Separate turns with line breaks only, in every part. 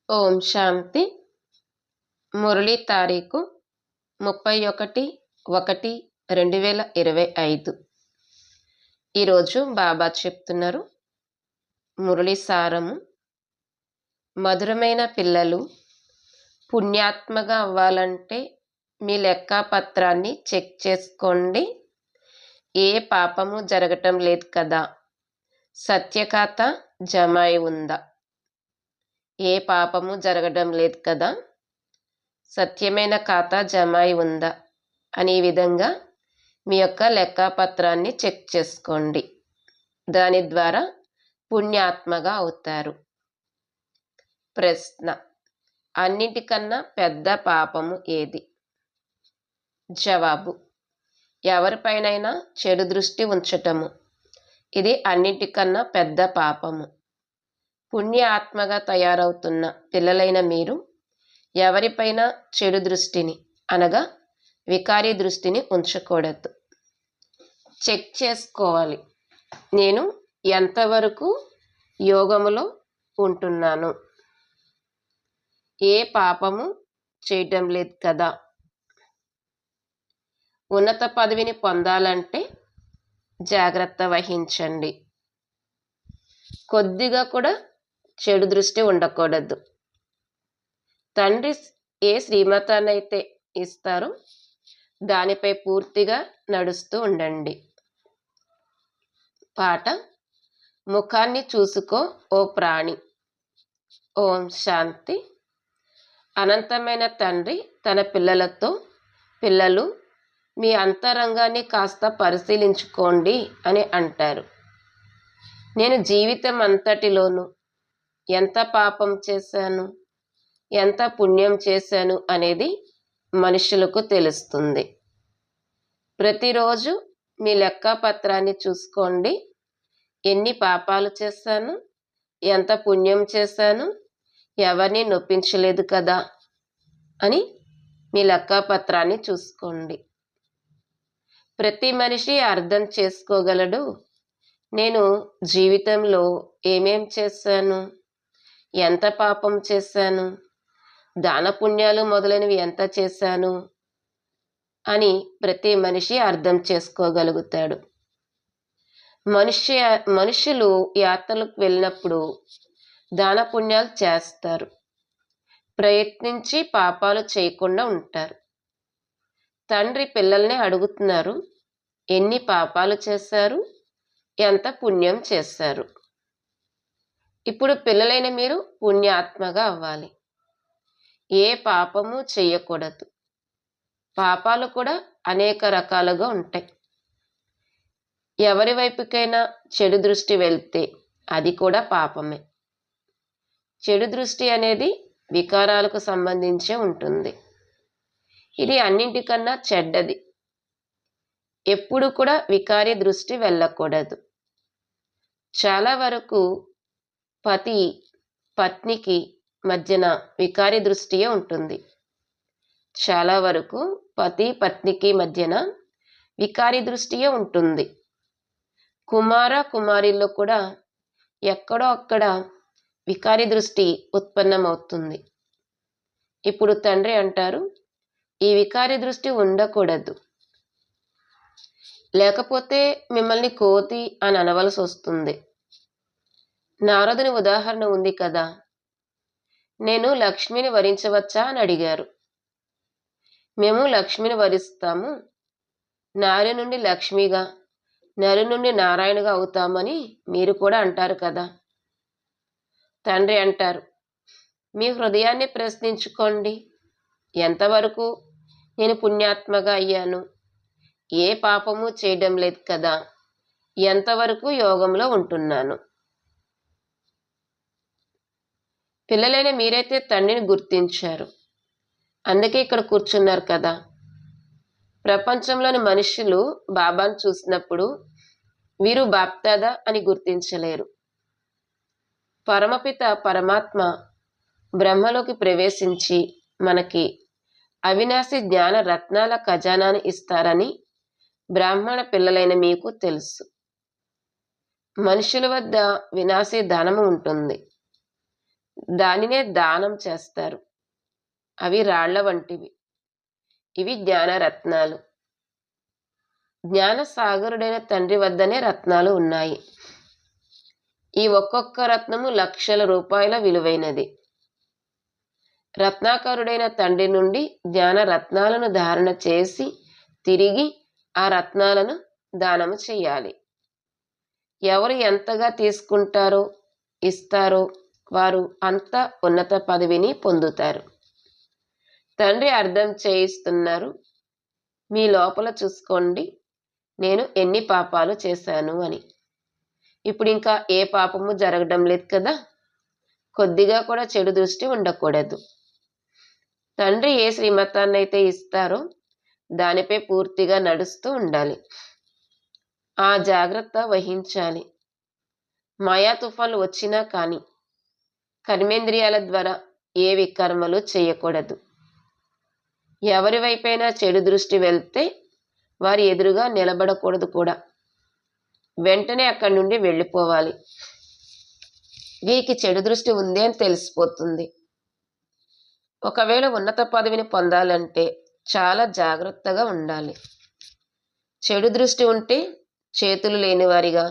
ఓం శాంతి. మురళి తారీఖు 31/1/2025. ఈరోజు బాబా చెప్తున్నారు మురళి సారము. మధురమైన పిల్లలు, పుణ్యాత్మగా అవ్వాలంటే మీ లెక్కాపత్రాన్ని చెక్ చేసుకోండి. ఏ పాపము జరగటం లేదు కదా, సత్యఖాత జమ అయి ఉందా? ఏ పాపము జరగడం లేదు కదా, సత్యమైన ఖాతా జమ అయి ఉందా అనే విధంగా మీ యొక్క లెక్కాపత్రాన్ని చెక్ చేసుకోండి. దాని ద్వారా పుణ్యాత్మగా అవుతారు. ప్రశ్న: అన్నిటికన్నా పెద్ద పాపము ఏది? జవాబు: ఎవరిపైనైనా చెడు దృష్టి ఉంచటము. ఇది అన్నిటికన్నా పెద్ద పాపము. పుణ్య ఆత్మగా తయారవుతున్న పిల్లలైన మీరు ఎవరిపైన చెడు దృష్టిని అనగా వికారీ దృష్టిని ఉంచకూడదు. చెక్ చేసుకోవాలి, నేను ఎంతవరకు యోగములో ఉంటున్నాను, ఏ పాపము చేయటం లేదు కదా. ఉన్నత పదవిని పొందాలంటే జాగ్రత్త వహించండి. కొద్దిగా కూడా చెడు దృష్టి ఉండకూడదు. తండ్రి ఏ శ్రీమతాన్నైతే ఇస్తారో దానిపై పూర్తిగా నడుస్తూ ఉండండి. పాట: ముఖాన్ని చూసుకో ఓ ప్రాణి. ఓం శాంతి. అనంతమైన తండ్రి తన పిల్లలతో, పిల్లలు మీ అంతరంగాన్ని కాస్త పరిశీలించుకోండి అని అంటారు. నేను జీవితం అంతటిలోనూ ఎంత పాపం చేశాను, ఎంత పుణ్యం చేశాను అనేది మనుషులకు తెలుస్తుంది. ప్రతిరోజు మీ లెక్కపత్రాన్ని చూసుకోండి. ఎన్ని పాపాలు చేశాను, ఎంత పుణ్యం చేశాను, ఎవరిని నొప్పించలేదు కదా అని మీ లెక్కపత్రాన్ని చూసుకోండి. ప్రతి మనిషి అర్థం చేసుకోగలడు, నేను జీవితంలో ఏమేం చేశాను, ఎంత పాపం చేశాను, దాన పుణ్యాలు మొదలైనవి ఎంత చేశాను అని ప్రతి మనిషి అర్థం చేసుకోగలుగుతాడు. మనుషులు యాత్రలకు వెళ్ళినప్పుడు దాన పుణ్యాలు చేస్తారు, ప్రయత్నించి పాపాలు చేయకుండా ఉంటారు. తండ్రి పిల్లల్ని అడుగుతున్నారు, ఎన్ని పాపాలు చేశారు, ఎంత పుణ్యం చేశారు. ఇప్పుడు పిల్లలైన మీరు పుణ్యాత్మగా అవ్వాలి. ఏ పాపము చేయకూడదు. పాపాలు కూడా అనేక రకాలుగా ఉంటాయి. ఎవరి వైపుకైనా చెడు దృష్టి వెళ్తే అది కూడా పాపమే. చెడు దృష్టి అనేది వికారాలకు సంబంధించే ఉంటుంది. ఇది అన్నింటికన్నా చెడ్డది. ఎప్పుడు కూడా వికారి దృష్టి వెళ్ళకూడదు. చాలా వరకు పతి పత్నికి మధ్యన వికారి దృష్టియే ఉంటుంది. చాలా వరకు పతి పత్నికి మధ్యన వికారి దృష్టియే ఉంటుంది. కుమార కుమారిలో కూడా ఎక్కడో అక్కడ వికారి దృష్టి ఉత్పన్నమవుతుంది. ఇప్పుడు తండ్రి అంటారు, ఈ వికారి దృష్టి ఉండకూడదు, లేకపోతే మిమ్మల్ని కోతి అని అనవలసి వస్తుంది. నారదుని ఉదాహరణ ఉంది కదా, నేను లక్ష్మిని వరించవచ్చా అని అడిగారు. మేము లక్ష్మిని వరిస్తాము, నారి నుండి లక్ష్మిగా, నరి నుండి నారాయణగా అవుతామని మీరు కూడా అంటారు కదా. తండ్రి అంటారు, మీ హృదయాన్ని ప్రశ్నించుకోండి, ఎంతవరకు నేను పుణ్యాత్మగా అయ్యాను, ఏ పాపము చేయడం లేదు కదా, ఎంతవరకు యోగంలో ఉంటున్నాను. పిల్లలైన మీరైతే తండ్రిని గుర్తించారు, అందుకే ఇక్కడ కూర్చున్నారు కదా. ప్రపంచంలోని మనుషులు బాబాను చూసినప్పుడు వీరు బాప్దాదా అని గుర్తించలేరు. పరమపిత పరమాత్మ బ్రహ్మలోకి ప్రవేశించి మనకి అవినాశి జ్ఞాన రత్నాల ఖజానాను ఇస్తారని బ్రాహ్మణ పిల్లలైన మీకు తెలుసు. మనుషుల వద్ద వినాశీ ధనము ఉంటుంది, దానినే దానం చేస్తారు. అవి రాళ్ల వంటివి. ఇవి జ్ఞానరత్నాలు. జ్ఞాన సాగరుడైన తండ్రి వద్దనే రత్నాలు ఉన్నాయి. ఈ ఒక్కొక్క రత్నము లక్షల రూపాయల విలువైనది. రత్నాకరుడైన తండ్రి నుండి జ్ఞాన రత్నాలను ధారణ చేసి తిరిగి ఆ రత్నాలను దానము చేయాలి. ఎవరు ఎంతగా తీసుకుంటారో ఇస్తారో వారు అంత ఉన్నత పదవిని పొందుతారు. తండ్రి అర్థం చేయిస్తున్నారు, మీ లోపల చూసుకోండి, నేను ఎన్ని పాపాలు చేశాను అని. ఇప్పుడు ఇంకా ఏ పాపము జరగడం లేదు కదా. కొద్దిగా కూడా చెడు దృష్టి ఉండకూడదు. తండ్రి ఏ శ్రీమతాన్ని అయితే ఇస్తారో దానిపై పూర్తిగా నడుస్తూ ఉండాలి. ఆ జాగ్రత్త వహించాలి. మాయా తుఫాలు వచ్చినా కానీ కర్మేంద్రియాల ద్వారా ఏ వికర్మలు చేయకూడదు. ఎవరి వైపైనా చెడు దృష్టి వెళ్తే వారి ఎదురుగా నిలబడకూడదు కూడా. వెంటనే అక్కడి నుండి వెళ్ళిపోవాలి. వీరికి చెడు దృష్టి ఉంది అని తెలిసిపోతుంది. ఒకవేళ ఉన్నత పదవిని పొందాలంటే చాలా జాగ్రత్తగా ఉండాలి. చెడు దృష్టి ఉంటే చేతులు లేనివారిగా,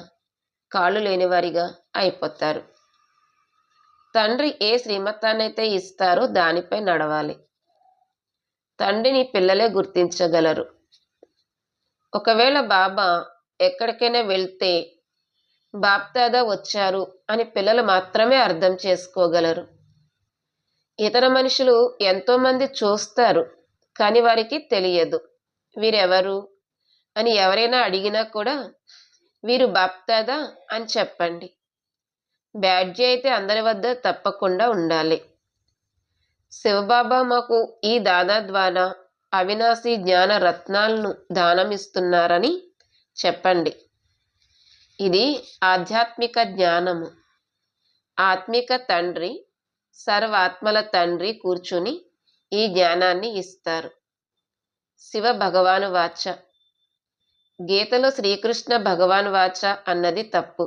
కాళ్ళు లేనివారిగా అయిపోతారు. తండ్రి ఏ శ్రీమతాన్నైతే ఇస్తారో దానిపై నడవాలి. తండ్రిని పిల్లలే గుర్తించగలరు. ఒకవేళ బాబా ఎక్కడికైనా వెళ్తే బాప్దాదా వచ్చారు అని పిల్లలు మాత్రమే అర్థం చేసుకోగలరు. ఇతర మనుషులు ఎంతోమంది చూస్తారు, కానీ వారికి తెలియదు వీరెవరు అని. ఎవరైనా అడిగినా కూడా వీరు బాప్దాదా అని చెప్పండి. బ్యాడ్జీ అయితే అందరి వద్ద తప్పకుండా ఉండాలి. శివబాబా మాకు ఈ దాదా ద్వారా అవినాశి జ్ఞాన రత్నాలను దానమిస్తున్నారని చెప్పండి. ఇది ఆధ్యాత్మిక జ్ఞానము. ఆత్మిక తండ్రి, సర్వాత్మల తండ్రి కూర్చుని ఈ జ్ఞానాన్ని ఇస్తారు. శివ భగవాను వాచ. గీతలో శ్రీకృష్ణ భగవాన్ వాచ అన్నది తప్పు.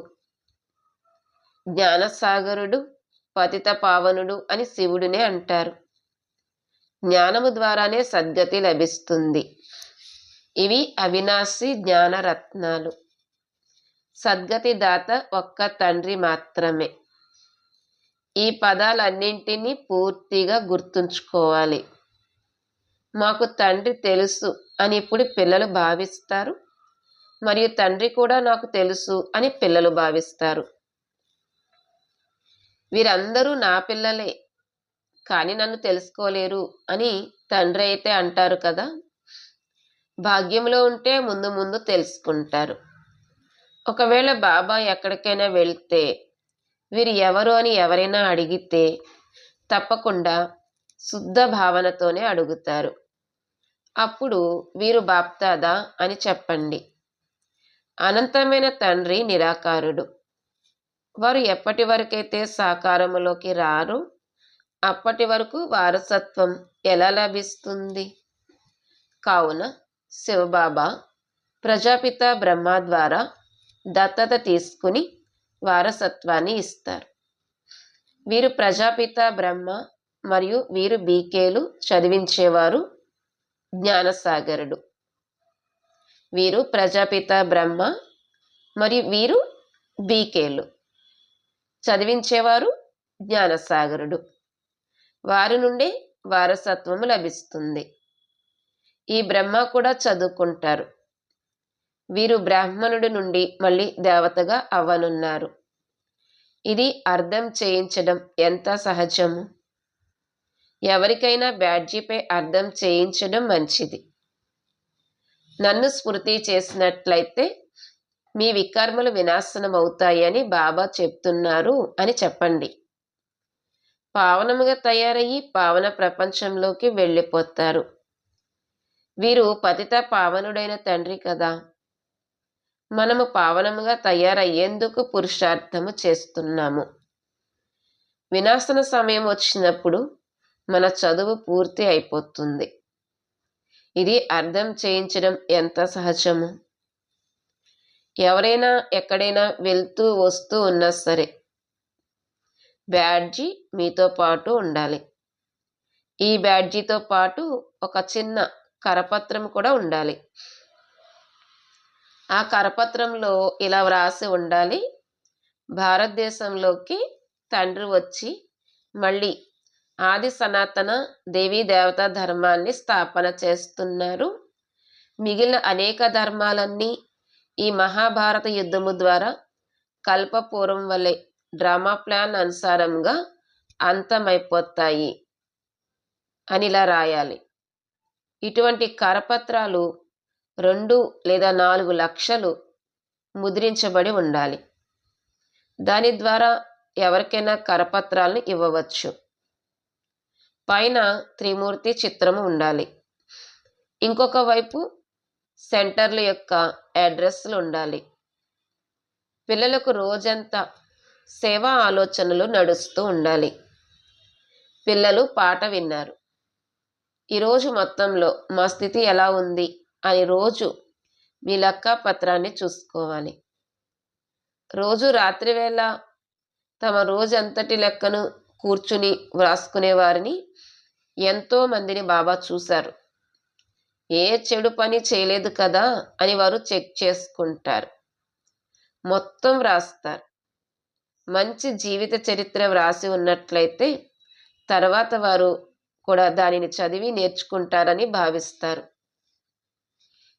జ్ఞానసాగరుడు, పతిత పావనుడు అని శివుడినే అంటారు. జ్ఞానము ద్వారానే సద్గతి లభిస్తుంది. ఇవి అవినాశి జ్ఞానరత్నాలు. సద్గతి దాత ఒక్క తండ్రి మాత్రమే. ఈ పదాలన్నింటినీ పూర్తిగా గుర్తుంచుకోవాలి. మాకు తండ్రి తెలుసు అని ఇప్పుడు పిల్లలు భావిస్తారు, మరియు తండ్రి కూడా నాకు తెలుసు అని పిల్లలు భావిస్తారు. వీరందరూ నా పిల్లలే, కానీ నన్ను తెలుసుకోలేరు అని తండ్రి అయితే అంటారు కదా. భాగ్యంలో ఉంటే ముందు ముందు తెలుసుకుంటారు. ఒకవేళ బాబా ఎక్కడికైనా వెళ్తే వీరు ఎవరు అని ఎవరైనా అడిగితే తప్పకుండా శుద్ధ భావనతోనే అడుగుతారు. అప్పుడు వీరు బాప్దాదా అని చెప్పండి. అనంతమైన తండ్రి నిరాకారుడు. వారు ఎప్పటి వరకైతే సాకారములోకి రారో అప్పటి వరకు వారసత్వం ఎలా లభిస్తుంది? కావున శివబాబా ప్రజాపిత బ్రహ్మ ద్వారా దత్తత తీసుకుని వారసత్వాన్ని ఇస్తారు. వీరు ప్రజాపిత బ్రహ్మ మరియు వీరు బీకేలు చదివించేవారు జ్ఞానసాగరుడు. వీరు ప్రజాపిత బ్రహ్మ మరియు వీరు బీకేలు చదివించేవారు జ్ఞానసాగరుడు. వారి నుండి వారసత్వము లభిస్తుంది. ఈ బ్రహ్మ కూడా చదువుకుంటారు. వీరు బ్రాహ్మణుడి నుండి మళ్ళీ దేవతగా అవ్వనున్నారు. ఇది అర్థం చేయించడం ఎంత సహజము. ఎవరికైనా బ్యాడ్జీపై అర్థం చేయించడం మంచిది. నన్ను స్మృతి చేసినట్లయితే మీ వికర్మలు వినాశనం అవుతాయని బాబా చెప్తున్నారు అని చెప్పండి. పావనముగా తయారయ్యి పావన ప్రపంచంలోకి వెళ్ళిపోతారు. వీరు పతిత పావనుడైన తండ్రి కదా. మనము పావనముగా తయారయ్యేందుకు పురుషార్థము చేస్తున్నాము. వినాశన సమయం వచ్చినప్పుడు మన చదువు పూర్తి అయిపోతుంది. ఇది అర్థం చేయించడం ఎంత సహజము. ఎవరైనా ఎక్కడైనా వెళ్తూ వస్తూ ఉన్నా సరే బ్యాడ్జీ మీతో పాటు ఉండాలి. ఈ బ్యాడ్జీతో పాటు ఒక చిన్న కరపత్రం కూడా ఉండాలి. ఆ కరపత్రంలో ఇలా వ్రాసి ఉండాలి: భారతదేశంలోకి తండ్రి వచ్చి మళ్ళీ ఆది సనాతన దేవీ దేవతా ధర్మాన్ని స్థాపన చేస్తున్నారు. మిగిలిన అనేక ధర్మాలన్నీ ఈ మహాభారత యుద్ధము ద్వారా కల్పపూర్వం వలె డ్రామా ప్లాన్ అనుసారంగా అంతమైపోతాయి అని ఇలా రాయాలి. ఇటువంటి కరపత్రాలు 2 లేదా 4 లక్షలు ముద్రించబడి ఉండాలి. దాని ద్వారా ఎవరికైనా కరపత్రాలను ఇవ్వవచ్చు. పైన త్రిమూర్తి చిత్రము ఉండాలి. ఇంకొక వైపు సెంటర్ల యొక్క అడ్రస్లు ఉండాలి. పిల్లలకు రోజంతా సేవా ఆలోచనలు నడుస్తూ ఉండాలి. పిల్లలు పాట విన్నారు, ఈరోజు మొత్తంలో మా స్థితి ఎలా ఉంది అని రోజు మీ లెక్క పత్రాన్ని చూసుకోవాలి. రోజు రాత్రివేళ తమ రోజంతటి లెక్కను కూర్చుని వ్రాసుకునే వారిని ఎంతోమందిని బాబా చూశారు. ఏ చెడు పని చేయలేదు కదా అని వారు చెక్ చేసుకుంటారు, మొత్తం వ్రాస్తారు. మంచి జీవిత చరిత్ర వ్రాసి ఉన్నట్లయితే తర్వాత వారు కూడా దానిని చదివి నేర్చుకుంటారని భావిస్తారు.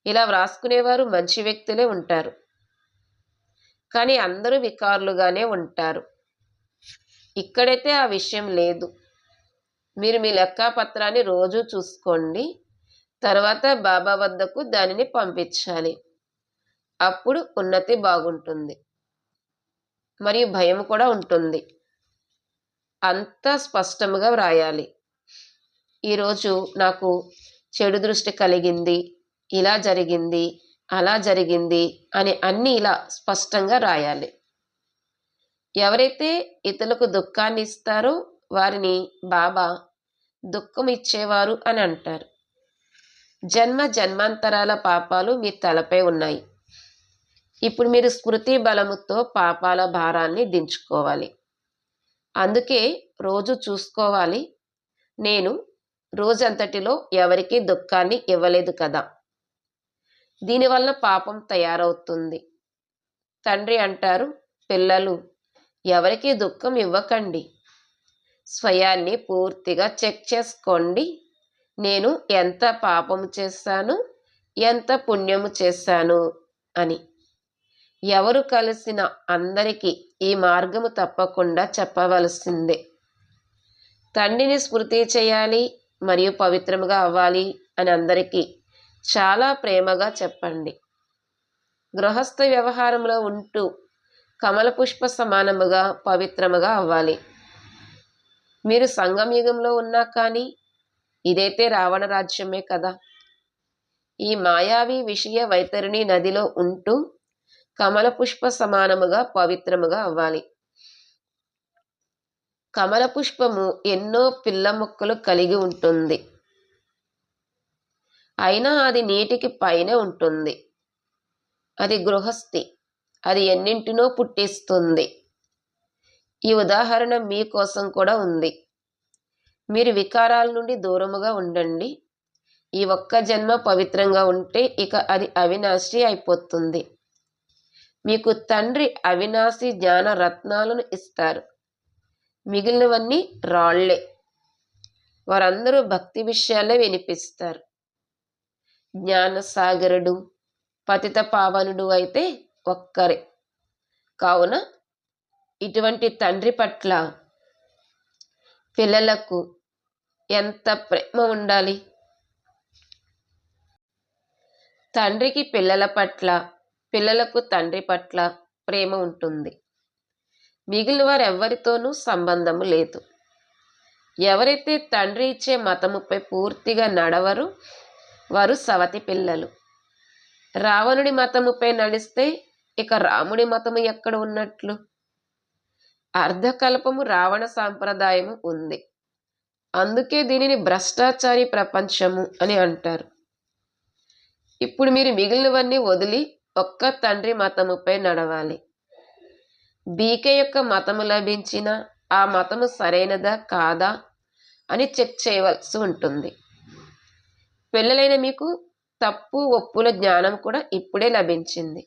ఇలా వ్రాసుకునేవారు మంచి వ్యక్తులే ఉంటారు, కానీ అందరూ వికారులుగానే ఉంటారు. ఇక్కడైతే ఆ విషయం లేదు. మీరు మీ లెక్కాపత్రాన్ని రోజు చూసుకోండి, తర్వాత బాబా వద్దకు దానిని పంపించాలి. అప్పుడు ఉన్నతి బాగుంటుంది, మరియు భయం కూడా ఉంటుంది. అంతా స్పష్టంగా వ్రాయాలి. ఈరోజు నాకు చెడు దృష్టి కలిగింది, ఇలా జరిగింది, అలా జరిగింది అని అన్నీ ఇలా స్పష్టంగా రాయాలి. ఎవరైతే ఇతరులకు దుఃఖాన్ని ఇస్తారో వారిని బాబా దుఃఖం ఇచ్చేవారు అని అంటారు. జన్మ జన్మాంతరాల పాపాలు మీ తలపై ఉన్నాయి. ఇప్పుడు మీరు స్మృతి బలముతో పాపాల భారాన్ని దించుకోవాలి. అందుకే రోజు చూసుకోవాలి, నేను రోజంతటిలో ఎవరికీ దుఃఖాన్ని ఇవ్వలేదు కదా. దీనివల్ల పాపం తయారవుతుంది. తండ్రి అంటారు, పిల్లలు ఎవరికీ దుఃఖం ఇవ్వకండి, స్వయాన్ని పూర్తిగా చెక్ చేసుకోండి. నేను ఎంత పాపము చేశాను, ఎంత పుణ్యము చేశాను అని. ఎవరు కలిసిన అందరికీ ఈ మార్గము తప్పకుండా చెప్పవలసిందే. తండ్రిని స్మృతి చేయాలి మరియు పవిత్రముగా అవ్వాలి అని అందరికీ చాలా ప్రేమగా చెప్పండి. గృహస్థ వ్యవహారంలో ఉంటూ కమల పుష్ప సమానముగా పవిత్రముగా అవ్వాలి. మీరు సంగమ యుగంలో ఉన్నా కానీ ఇదైతే రావణ రాజ్యమే కదా. ఈ మాయావి విషయ వైతరిణి నదిలో ఉంటూ కమల పుష్ప సమానముగా పవిత్రముగా అవ్వాలి. కమల పుష్పము ఎన్నో పిల్ల మొక్కలు కలిగి ఉంటుంది, అయినా అది నీటికి పైనే ఉంటుంది. అది గృహస్థి, అది ఎన్నింటినో పుట్టిస్తుంది. ఈ ఉదాహరణ మీకోసం కూడా ఉంది. మీరు వికారాల నుండి దూరముగా ఉండండి. ఈ ఒక్క జన్మ పవిత్రంగా ఉంటే ఇక అది అవినాశి అయిపోతుంది. మీకు తండ్రి అవినాశి జ్ఞాన రత్నాలను ఇస్తారు, మిగిలినవన్నీ రాళ్లే. వారందరూ భక్తి విషయాలే వినిపిస్తారు. జ్ఞానసాగరుడు పతిత పావనుడు అయితే ఒక్కరే. కావున ఇటువంటి తండ్రి పట్ల పిల్లలకు ఎంత ప్రేమ ఉండాలి. తండ్రికి పిల్లల పట్ల, పిల్లలకు తండ్రి పట్ల ప్రేమ ఉంటుంది. మిగిలిన వారెవ్వరితోనూ సంబంధము లేదు. ఎవరైతే తండ్రి ఇచ్చే మతముపై పూర్తిగా నడవరు వారు సవతి పిల్లలు. రావణుడి మతముపై నడిస్తే ఇక రాముడి మతము ఎక్కడ ఉన్నట్లు? అర్ధకల్పము రావణ సాంప్రదాయము ఉంది, అందుకే దీనిని భ్రష్టాచారి ప్రపంచము అని అంటారు. ఇప్పుడు మీరు మిగిలినవన్నీ వదిలి ఒక్క తండ్రి మతముపై నడవాలి. బీకే యొక్క మతము లభించిన ఆ మతము సరైనదా కాదా అని చెక్ చేయవలసి ఉంటుంది. పిల్లలైన మీకు తప్పు ఒప్పుల జ్ఞానం కూడా ఇప్పుడే లభించింది.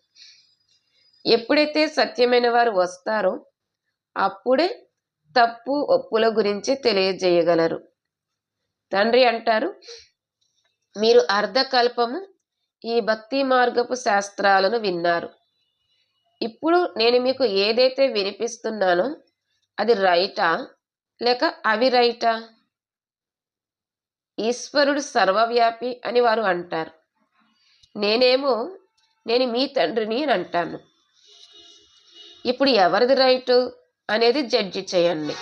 ఎప్పుడైతే సత్యమైన వారు వస్తారో అప్పుడే తప్పు ఒప్పుల గురించి తెలియజేయగలరు. తండ్రి అంటారు, మీరు అర్ధకల్పము ఈ భక్తి మార్గపు శాస్త్రాలను విన్నారు. ఇప్పుడు నేను మీకు ఏదైతే వినిపిస్తున్నానో అది రైటా లేక అవి రైటా? ఈశ్వరుడు సర్వవ్యాపి అని వారు అంటారు. నేను మీ తండ్రిని అని అంటాను. ఇప్పుడు ఎవరిది రైటు అనేది జడ్జి చేయండి.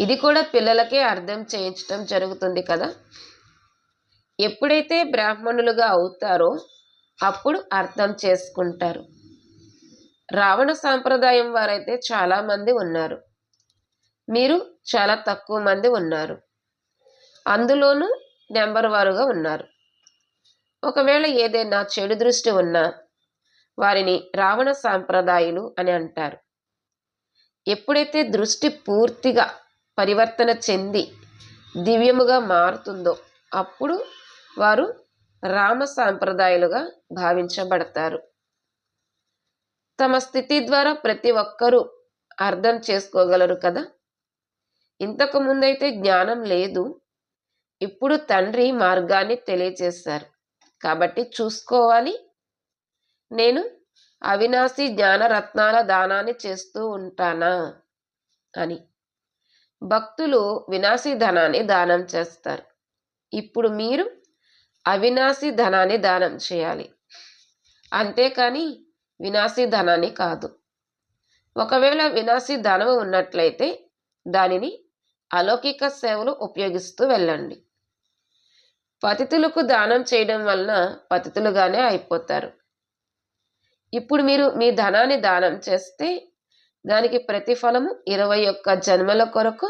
ఇది కూడా పిల్లలకే అర్థం చేయించడం జరుగుతుంది కదా. ఎప్పుడైతే బ్రాహ్మణులుగా అవుతారో అప్పుడు అర్థం చేసుకుంటారు. రావణ సాంప్రదాయం వారైతే చాలా మంది ఉన్నారు. మీరు చాలా తక్కువ మంది ఉన్నారు. అందులోనూ నెంబర్ వారుగా ఉన్నారు. ఒకవేళ ఏదైనా చెడు దృష్టి ఉన్నా వారిని రావణ సాంప్రదాయులు అని అంటారు. ఎప్పుడైతే దృష్టి పూర్తిగా పరివర్తన చెంది దివ్యముగా మారుతుందో అప్పుడు వారు రామ సాంప్రదాయులుగా భావించబడతారు. తమ స్థితి ద్వారా ప్రతి ఒక్కరూ అర్థం చేసుకోగలరు కదా. ఇంతకు ముందైతే జ్ఞానం లేదు, ఇప్పుడు తండ్రి మార్గాన్ని తెలియజేశారు కాబట్టి చూసుకోవాలి. నేను అవినాశి జ్ఞాన రత్నాల దానాన్ని చేస్తూ ఉంటానా అని. భక్తులు వినాశీ ధనాన్ని దానం చేస్తారు. ఇప్పుడు మీరు అవినాశీ ధనాన్ని దానం చేయాలి, అంతేకాని వినాశీ ధనాన్ని కాదు. ఒకవేళ వినాశీ ధనం ఉన్నట్లయితే దానిని అలౌకిక సేవలు ఉపయోగిస్తూ వెళ్ళండి. పతితులకు దానం చేయడం వలన పతితులుగానే అయిపోతారు. ఇప్పుడు మీరు మీ ధనాన్ని దానం చేస్తే దానికి ప్రతిఫలము 21 జన్మల కొరకు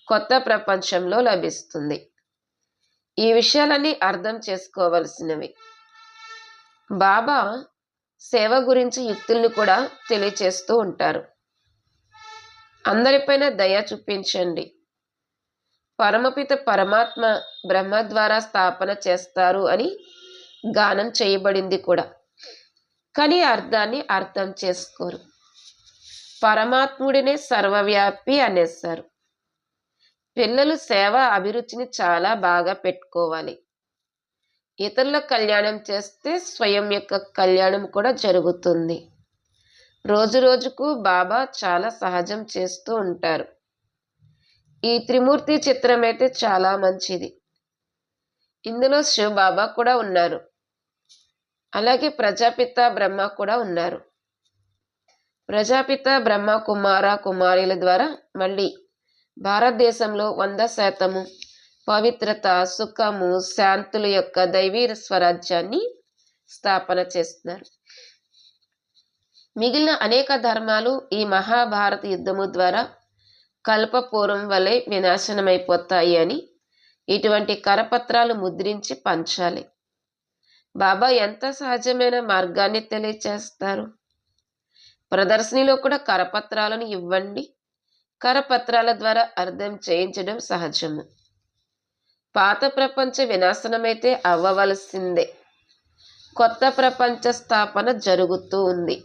కొత్త ప్రపంచంలో లభిస్తుంది. ఈ విషయాలన్నీ అర్థం చేసుకోవలసినవి. బాబా సేవ గురించి యుక్తుల్ని కూడా తెలియచేస్తూ ఉంటారు. అందరిపైన దయ చూపించండి. పరమపిత పరమాత్మ బ్రహ్మ ద్వారా స్థాపన చేస్తారు అని గానం చేయబడింది కూడా. కానీ అర్థాన్ని అర్థం చేసుకోరు. పరమాత్ముడినే సర్వవ్యాపి అనేస్తారు. పిల్లలు సేవ అభిరుచిని చాలా బాగా పెట్టుకోవాలి. ఇతరుల కళ్యాణం చేస్తే స్వయం యొక్క కళ్యాణం కూడా జరుగుతుంది. రోజు రోజుకు బాబా చాలా సహజం చేస్తూ ఉంటారు. ఈ త్రిమూర్తి చిత్రం అయితే చాలా మంచిది. ఇందులో శివ బాబా కూడా ఉన్నారు, అలాగే ప్రజాపిత బ్రహ్మ కూడా ఉన్నారు. ప్రజాపిత బ్రహ్మ కుమార కుమారుల ద్వారా మళ్ళీ భారతదేశంలో 100% పవిత్రత, సుఖము, శాంతుల యొక్క దైవీ స్వరాజ్యాన్ని స్థాపన చేస్తున్నారు. మిగిలిన అనేక ధర్మాలు ఈ మహాభారత యుద్ధము ద్వారా కల్పపూర్వం వలె వినాశనమైపోతాయి అని ఇటువంటి కరపత్రాలు ముద్రించి పంచాలి. బాబా ఎంత సహజమైన మార్గాన్ని తెలియచేస్తారు. ప్రదర్శనలో కూడా కరపత్రాలను ఇవ్వండి. కరపత్రాల ద్వారా అర్థం చేయించడం సహజము. పాత ప్రపంచ వినాశనమైతే అవ్వవలసిందే. కొత్త ప్రపంచ స్థాపన జరుగుతూ ఉంది.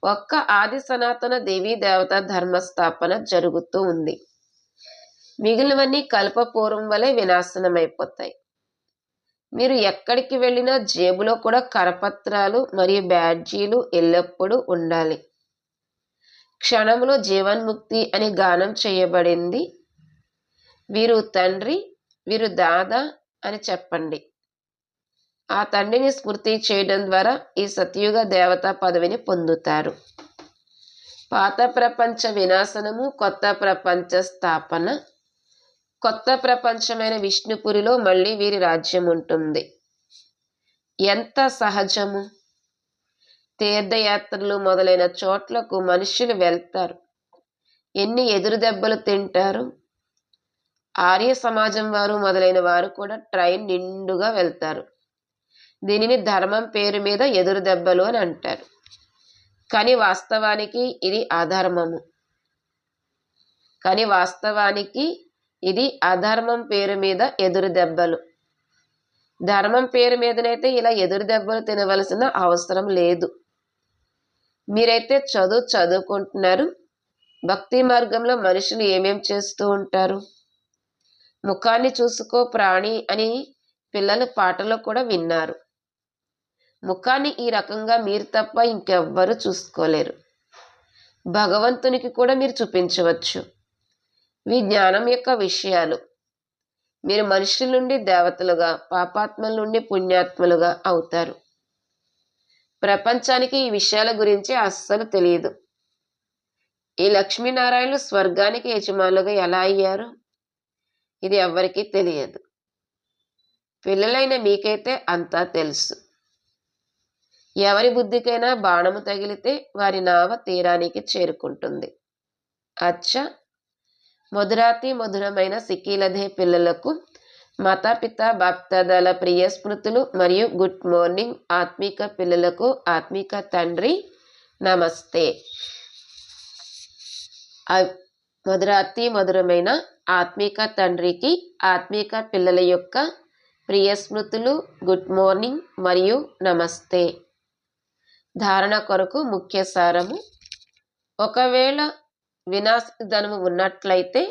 ఒక్క ఆది సనాతన దేవీ దేవత ధర్మ స్థాపన జరుగుతూ ఉంది. మిగిలినవన్నీ కల్పపూర్వం వలె వినాశనమైపోతాయి. మీరు ఎక్కడికి వెళ్ళినా జేబులో కూడా కరపత్రాలు మరియు బ్యాడ్జీలు ఎల్లప్పుడూ ఉండాలి. క్షణంలో జీవన్ముక్తి అని గానం చేయబడింది. వీరు తండ్రి, వీరు దాదా అని చెప్పండి. ఆ తండ్రిని స్మృతి చేయడం ద్వారా ఈ సత్యుగ దేవతా పదవిని పొందుతారు. పాత ప్రపంచ వినాశనము, కొత్త ప్రపంచ స్థాపన. కొత్త ప్రపంచమైన విష్ణుపురిలో మళ్ళీ వీరి రాజ్యం ఉంటుంది. ఎంత సహజము. తీర్థయాత్రలు మొదలైన చోట్లకు మనుష్యులు వెళ్తారు. ఎన్ని ఎదురు దెబ్బలు తింటారు. ఆర్య సమాజం వారు మొదలైన వారు కూడా ట్రైన్ నిండుగా వెళ్తారు. దీనిని ధర్మం పేరు మీద ఎదురు దెబ్బలు అని అంటారు. కానీ వాస్తవానికి ఇది అధర్మము. కానీ వాస్తవానికి ఇది అధర్మం పేరు మీద ఎదురు దెబ్బలు. ధర్మం పేరు మీదనైతే ఇలా ఎదురు దెబ్బలు తినవలసిన అవసరం లేదు. మీరైతే చదువుకుంటున్నారు. భక్తి మార్గంలో మనుషులు ఏమేం చేస్తూ ఉంటారు? ముఖాన్ని చూసుకో ప్రాణి అని పిల్లలు పాటలో కూడా విన్నారు. ముఖాన్ని ఈ రకంగా మీరు తప్ప ఇంకెవ్వరూ చూసుకోలేరు. భగవంతునికి కూడా మీరు చూపించవచ్చు. ఇవి జ్ఞానం యొక్క విషయాలు. మీరు మనుషుల నుండి దేవతలుగా, పాపాత్మల నుండి పుణ్యాత్మలుగా అవుతారు. ప్రపంచానికి ఈ విషయాల గురించి అస్సలు తెలియదు. ఈ లక్ష్మీనారాయణులు స్వర్గానికి యజమానులుగా ఎలా అయ్యారు? ఇది ఎవ్వరికీ తెలియదు. పిల్లలైన మీకైతే అంతా తెలుసు. ఎవరి బుద్ధికైనా బాణము తగిలితే వారి నావ తీరానికి చేరుకుంటుంది. అచ్చా, మధురాతి మధురమైన సిక్కిలదే పిల్లలకు మాతాపిత బాప్దాదాల ప్రియ స్మృతులు మరియు గుడ్ మార్నింగ్. ఆత్మిక పిల్లలకు ఆత్మిక తండ్రి నమస్తే. మధురాతి మధురమైన ఆత్మిక తండ్రికి ఆత్మిక పిల్లల యొక్క ప్రియ స్మృతులు, గుడ్ మార్నింగ్ మరియు నమస్తే. ధారణ కొరకు ముఖ్య సారము. ఒకవేళ వినాశక ధనము ఉన్నట్లయితే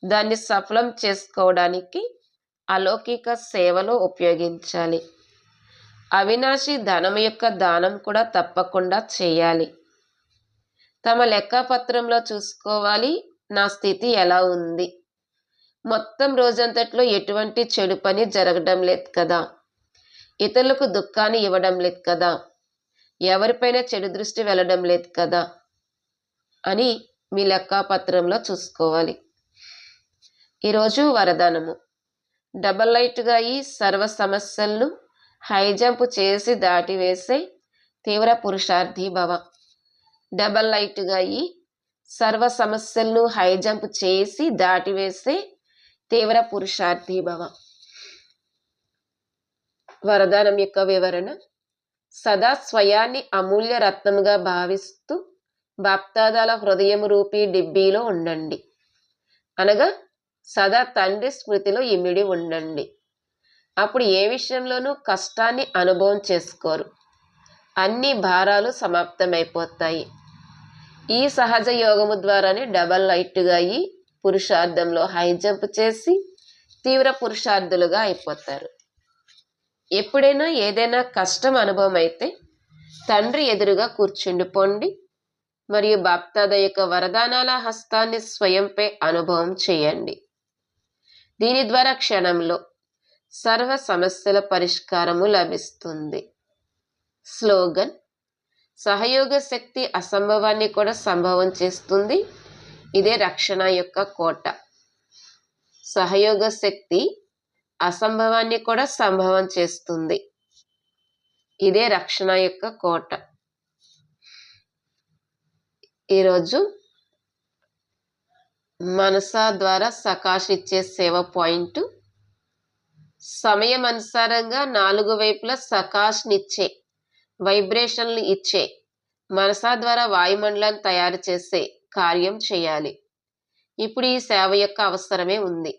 దాన్ని సఫలం చేసుకోవడానికి అలౌకిక సేవలో ఉపయోగించాలి. అవినాశి ధనం యొక్క దానం కూడా తప్పకుండా చేయాలి. తమ లెక్కపత్రంలో చూసుకోవాలి, నా స్థితి ఎలా ఉంది. మొత్తం రోజంతట్లో ఎటువంటి చెడు పని జరగడం లేదు కదా, ఇతరులకు దుఃఖాన్ని ఇవ్వడం లేదు కదా, ఎవరిపైన చెడు దృష్టి వెళ్ళడం లేదు కదా అని మీ లెక్కపత్రంలో చూసుకోవాలి. ఈరోజు వరదానము. డబల్ లైట్గా ఈ సర్వ సమస్యలను హైజంప్ చేసి దాటివేసే తీవ్ర పురుషార్థి భవ. డబల్ లైట్గా ఈ సర్వ సమస్యలను హైజంప్ చేసి దాటివేసే తీవ్ర పురుషార్థి భవ. వరదానం యొక్క వివరణ. సదా స్వయాన్ని అమూల్య రత్నముగా భావిస్తూ బాప్దాదాల హృదయం రూపీ డిబ్బీలో ఉండండి. అనగా సదా తండ్రి స్మృతిలో ఇమిడి ఉండండి. అప్పుడు ఏ విషయంలోనూ కష్టాన్ని అనుభవం చేసుకోరు. అన్ని భారాలు సమాప్తమైపోతాయి. ఈ సహజ యోగము ద్వారానే డబల్ లైట్గా ఈ పురుషార్థంలో హైజంప్ చేసి తీవ్ర పురుషార్థులుగా అయిపోతారు. ఎప్పుడైనా ఏదైనా కష్టం అనుభవం అయితే తండ్రి ఎదురుగా కూర్చుండిపోండి మరియు బాప్దాదా యొక్క వరదానాల హస్తాన్ని స్వయంపై అనుభవం చేయండి. దీని ద్వారా క్షణంలో సర్వ సమస్యల పరిష్కారము లభిస్తుంది. స్లోగన్. సహయోగ శక్తి అసంభవాన్ని కూడా సంభవం చేస్తుంది. ఇదే రక్షణ యొక్క కోట. సహయోగ శక్తి అసంభవాన్ని కూడా సంభవం చేస్తుంది. ఇదే రక్షణ యొక్క కోట. ఈరోజు మనసా ద్వారా సకాష్ ఇచ్చే సేవ పాయింట్. సమయం అనుసారంగా 4 వైపులా సకాష్నిచ్చే, వైబ్రేషన్లు ఇచ్చే మనసా ద్వారా వాయుమండలాన్ని తయారు చేసే కార్యం చేయాలి. ఇప్పుడు ఈ సేవ యొక్క అవసరమే ఉంది.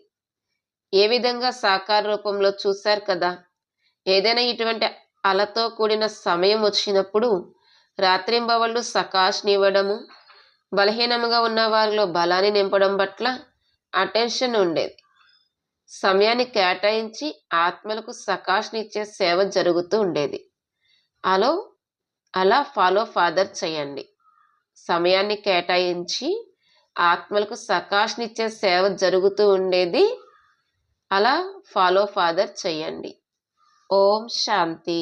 ఏ విధంగా సాకార రూపంలో చూశారు కదా. ఏదైనా ఇటువంటి అలతో కూడిన సమయం వచ్చినప్పుడు రాత్రింబవళ్ళు సకాష్నివ్వడము, బలహీనంగా ఉన్న వారిలో బలాన్ని నింపడం పట్ల అటెన్షన్ ఉండేది. సమయాన్ని కేటాయించి ఆత్మలకు సకాష్నిచ్చే సేవ జరుగుతూ ఉండేది. అలా ఫాలో ఫాదర్ చేయండి. సమయాన్ని కేటాయించి ఆత్మలకు సకాష్నిచ్చే సేవ జరుగుతూ ఉండేది. అలా ఫాలో ఫాదర్ చేయండి. ఓం శాంతి.